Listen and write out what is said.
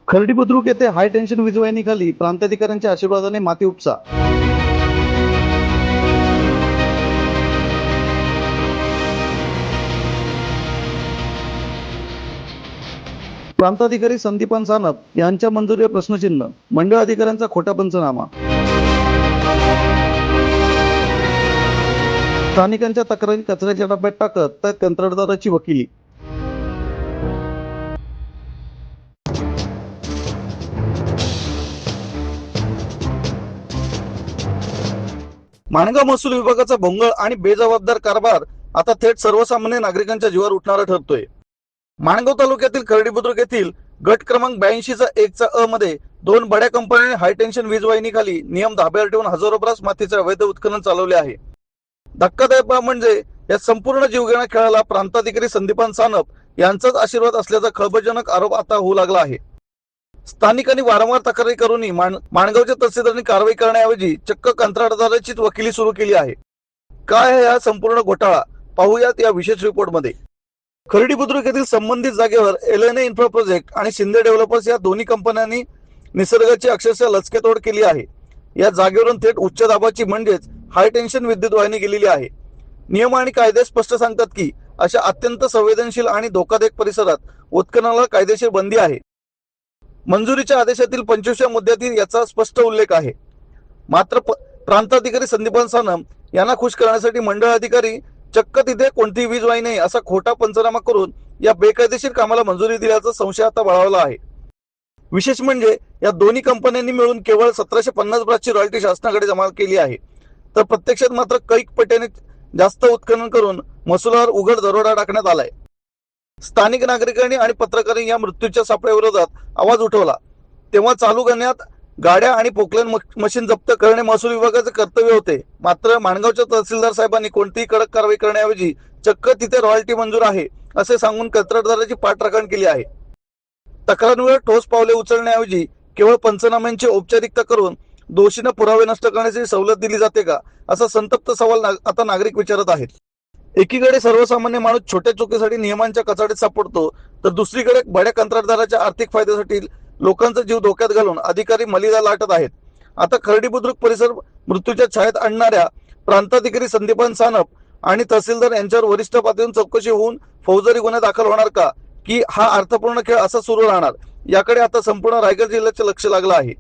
खर्डी बुद्रुक येथे हाय टेन्शन वीज वाहिनीखाली प्रांताधिकाऱ्यांच्या आशीर्वादाने माती उपसा. प्रांताधिकारी संदीपान सानप यांच्या मंजुरीवर प्रश्नचिन्ह. मंडळ अधिकाऱ्यांचा खोटा पंचनामा. स्थानिकांच्या तक्रारी कचऱ्याच्या डब्यात टाकत त्या कंत्राटदाराची वकिली. माणगाव महसूल विभागाचा भोंगळ आणि बेजबाबदार कारभार आता थेट सर्वसामान्य नागरिकांच्या जीवावर उठणारा ठरतोय. माणगाव तालुक्यातील खर्डी बुद्रुक येथील गट क्रमांक 82/1 मध्ये 2 बड्या कंपन्यांनी हाय टेन्शन वीज वाहिनीखाली नियम धाब्यावर ठेवून हजारो ब्रास मातीचे अवैध उत्खनन चालवले आहे. धक्कादायक बाब म्हणजे या संपूर्ण जीवघेण्या खेळाला प्रांताधिकारी संदीपान सानप यांचाच आशीर्वाद असल्याचा खळबळजनक आरोप आता होऊ लागला आहे. स्थानिकांनी वारंवार तक्रारी करूनही माणगावच्या तहसीलदारांनी कारवाई करण्याऐवजी चक्क कंत्राटदाराचीच वकिली सुरू केली आहे. काय आहे हा संपूर्ण घोटाळा, पाहूयात या विशेष रिपोर्टमध्ये. खर्डी बुद्रुक येथील संबंधित जागेवर LNA इन्फ्रा प्रोजेक्ट आणि शिंदे डेव्हलपर्स या दोन्ही कंपन्यांनी निसर्गाची अक्षरशः लचकेतोड केली आहे. या जागेवरून थेट उच्च दाबाची म्हणजेच हाय टेन्शन विद्युत वाहिनी गेलेली आहे. नियम आणि कायदे स्पष्ट सांगतात की अशा अत्यंत संवेदनशील आणि धोकादायक परिसरात उत्खननाला कायदेशीर बंदी आहे. मंजुरीच्या आदेशातील 25व्या मुद्द्यातील याचा स्पष्ट उल्लेख आहे. मात्र प्रांताधिकारी संदीपान सानप यांना खुश करण्यासाठी मंडळ अधिकारी चक्क तिथे कोणतीही वीज वाहिनी नाही असा खोटा पंचनामा करून या बेकायदेशीर कामाला मंजुरी दिल्याचा संशय आता बळावला आहे. विशेष म्हणजे या दोन्ही कंपन्यांनी मिळून केवळ 1750 ब्रासची रॉयल्टी शासनाकडे जमा केली आहे, तर प्रत्यक्षात मात्र कैक पटीने जास्त उत्खनन करून महसुलावर उघड दरोडा टाकण्यात आलाय. स्थानिक नागरिकांनी आणि पत्रकारांनी या मृत्यूच्या सापळ्याविरोधात आवाज उठवला तेव्हा चालू करण्यात गाड्या आणि पोकलेन मशीन जप्त करणे महसूल विभागाचे कर्तव्य होते. मात्र माणगावच्या तहसीलदार साहेबांनी कोणतीही कडक कारवाई करण्याऐवजी चक्क तिथे रॉयल्टी मंजूर आहे असे सांगून कंत्राटदाराची पाठराखण केली आहे. तक्रारींवर ठोस पावले उचलण्याऐवजी केवळ पंचनाम्यांची औपचारिकता करून दोषींना पुरावे नष्ट करण्याची सवलत दिली जाते का, असा संतप्त सवाल आता नागरिक विचारत आहेत. एकीकडे सर्वसामान्य माणूस छोट्या चुकीसाठी नियमांच्या कचाडीत सापडतो, तर दुसरीकडे बड्या कंत्राटदाराच्या आर्थिक फायद्यासाठी लोकांचा जीव धोक्यात घालून अधिकारी मलिदा लाटत आहेत. आता खर्डी बुद्रुक परिसर मृत्यूच्या छायेत आणणाऱ्या प्रांताधिकारी संदीपान सानप आणि तहसीलदार यांच्यावर वरिष्ठ पातळीवरून चौकशी होऊन फौजदारी गुन्हे दाखल होणार का, की हा अर्थपूर्ण खेळ असा सुरू राहणार, याकडे आता संपूर्ण रायगड जिल्ह्याचे लक्ष लागलं आहे.